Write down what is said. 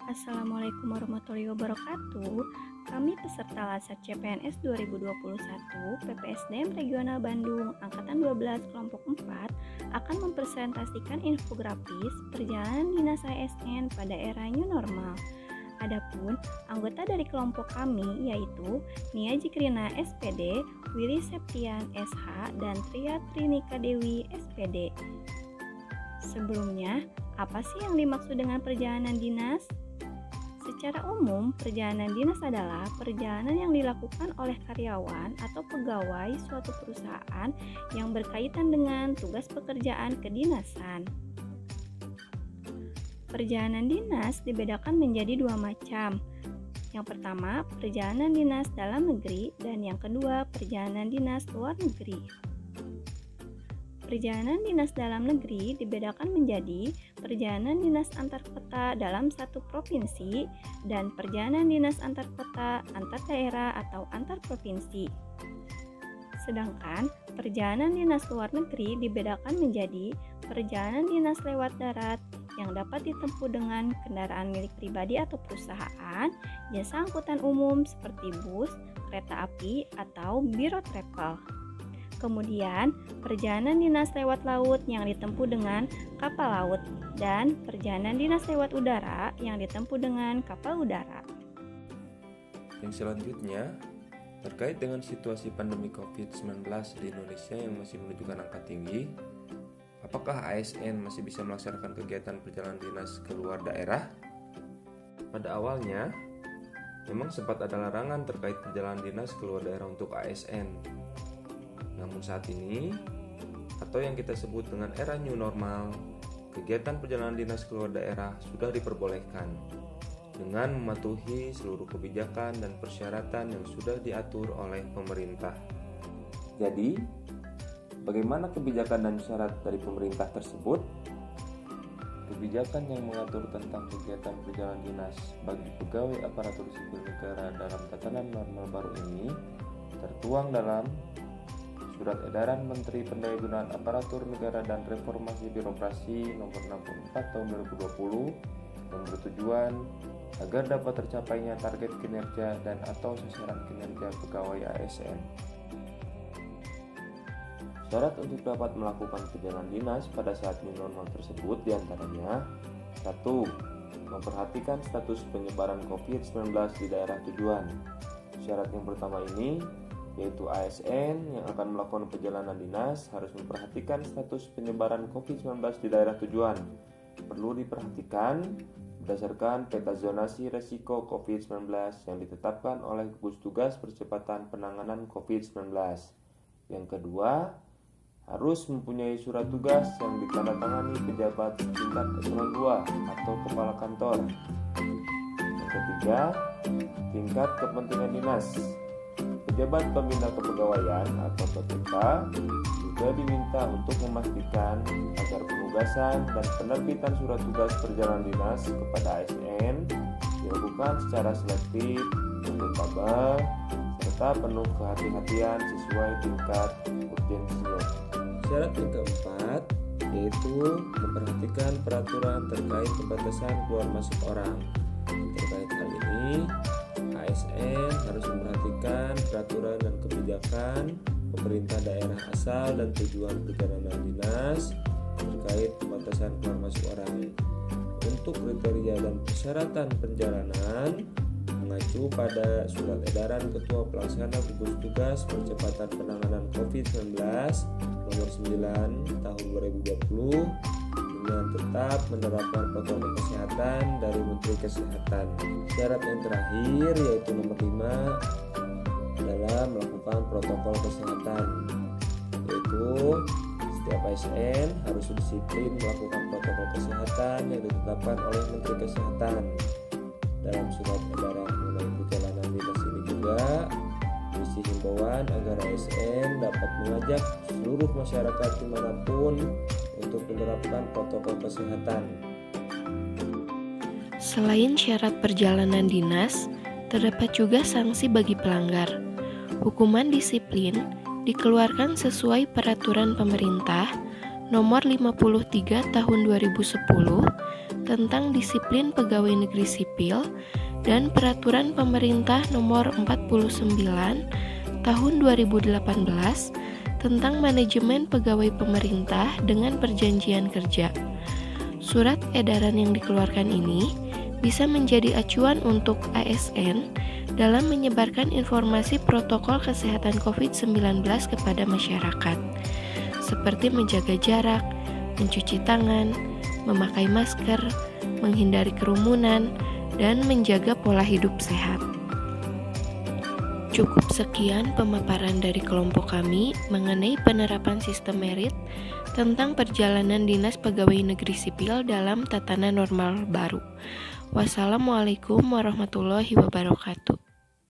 Assalamualaikum warahmatullahi wabarakatuh. Kami peserta Lasar CPNS 2021 PPSDM Regional Bandung Angkatan 12 Kelompok 4 akan mempresentasikan infografis perjalanan dinas ASN pada era new normal. Adapun anggota dari kelompok kami yaitu Nia Jikrina SPD, Willy Septian SH, dan Tria Trinika Dewi SPD. Sebelumnya, apa sih yang dimaksud dengan perjalanan dinas? Secara umum, perjalanan dinas adalah perjalanan yang dilakukan oleh karyawan atau pegawai suatu perusahaan yang berkaitan dengan tugas pekerjaan kedinasan. Perjalanan dinas dibedakan menjadi dua macam. Yang pertama, perjalanan dinas dalam negeri, dan yang kedua, perjalanan dinas luar negeri. Perjalanan dinas dalam negeri dibedakan menjadi perjalanan dinas antar kota dalam satu provinsi dan perjalanan dinas antar kota, antar daerah atau antar provinsi. Sedangkan perjalanan dinas luar negeri dibedakan menjadi perjalanan dinas lewat darat yang dapat ditempuh dengan kendaraan milik pribadi atau perusahaan, jasa angkutan umum seperti bus, kereta api, atau biro travel. Kemudian, perjalanan dinas lewat laut yang ditempuh dengan kapal laut dan perjalanan dinas lewat udara yang ditempuh dengan kapal udara. Yang selanjutnya, terkait dengan situasi pandemi COVID-19 di Indonesia yang masih menunjukkan angka tinggi, apakah ASN masih bisa melaksanakan kegiatan perjalanan dinas ke luar daerah? Pada awalnya, memang sempat ada larangan terkait perjalanan dinas ke luar daerah untuk ASN. Namun saat ini, atau yang kita sebut dengan era new normal, kegiatan perjalanan dinas ke luar daerah sudah diperbolehkan dengan mematuhi seluruh kebijakan dan persyaratan yang sudah diatur oleh pemerintah. Jadi, bagaimana kebijakan dan syarat dari pemerintah tersebut? Kebijakan yang mengatur tentang kegiatan perjalanan dinas bagi pegawai aparatur sipil negara dalam tatanan normal baru ini tertuang dalam Surat Edaran Menteri Pendayagunaan Aparatur Negara dan Reformasi Birokrasi Nomor 64 Tahun 2020 yang bertujuan agar dapat tercapainya target kinerja dan atau sasaran kinerja pegawai ASN. Syarat untuk dapat melakukan perjalanan dinas pada saat new normal tersebut diantaranya 1. Memperhatikan status penyebaran COVID-19 di daerah tujuan. Syarat yang pertama ini yaitu ASN yang akan melakukan perjalanan dinas harus memperhatikan status penyebaran COVID-19 di daerah tujuan. Perlu diperhatikan berdasarkan peta zonasi resiko COVID-19 yang ditetapkan oleh Gugus Tugas Percepatan Penanganan COVID-19. Yang kedua, harus mempunyai surat tugas yang ditandatangani pejabat tingkat eselon 2 atau kepala kantor. Yang ketiga, tingkat kepentingan dinas. Pejabat Pembina Kepegawaian atau PPK juga diminta untuk memastikan agar penugasan dan penerbitan surat tugas perjalanan dinas kepada ASN dilakukan secara selektif, akuntabel, serta penuh kehati-hatian sesuai tingkat urgensinya. Syarat yang keempat yaitu memperhatikan peraturan terkait pembatasan keluar masuk orang. Terkait hal ini, ASN harus memperhatikan peraturan dan kebijakan pemerintah daerah asal dan tujuan perjalanan dinas terkait pembatasan keluar masuk orang. Untuk kriteria dan persyaratan perjalanan mengacu pada Surat Edaran Ketua Pelaksana Gugus Tugas Percepatan Penanganan COVID-19 Nomor 9 Tahun 2020 dengan tetap menerapkan protokol kesehatan dari Menteri Kesehatan. Syarat yang terakhir yaitu nomor 5 adalah melakukan protokol kesehatan, yaitu setiap ASN harus disiplin melakukan protokol kesehatan yang ditetapkan oleh Menteri Kesehatan. Dalam surat edaran mengenai perjalanan dinas ini juga berisi himbauan agar ASN dapat mengajak seluruh masyarakat dimanapun untuk menerapkan protokol kesehatan. Selain syarat perjalanan dinas, terdapat juga sanksi bagi pelanggar. Hukuman disiplin dikeluarkan sesuai peraturan pemerintah Nomor 53 Tahun 2010 tentang disiplin pegawai negeri sipil dan Peraturan Pemerintah Nomor 49 Tahun 2018 tentang manajemen pegawai pemerintah dengan perjanjian kerja. Surat edaran yang dikeluarkan ini bisa menjadi acuan untuk ASN dalam menyebarkan informasi protokol kesehatan COVID-19 kepada masyarakat, seperti menjaga jarak, mencuci tangan, memakai masker, menghindari kerumunan, dan menjaga pola hidup sehat. Cukup sekian pemaparan dari kelompok kami mengenai penerapan sistem merit tentang perjalanan Dinas Pegawai Negeri Sipil dalam tatanan normal baru. Wassalamualaikum warahmatullahi wabarakatuh.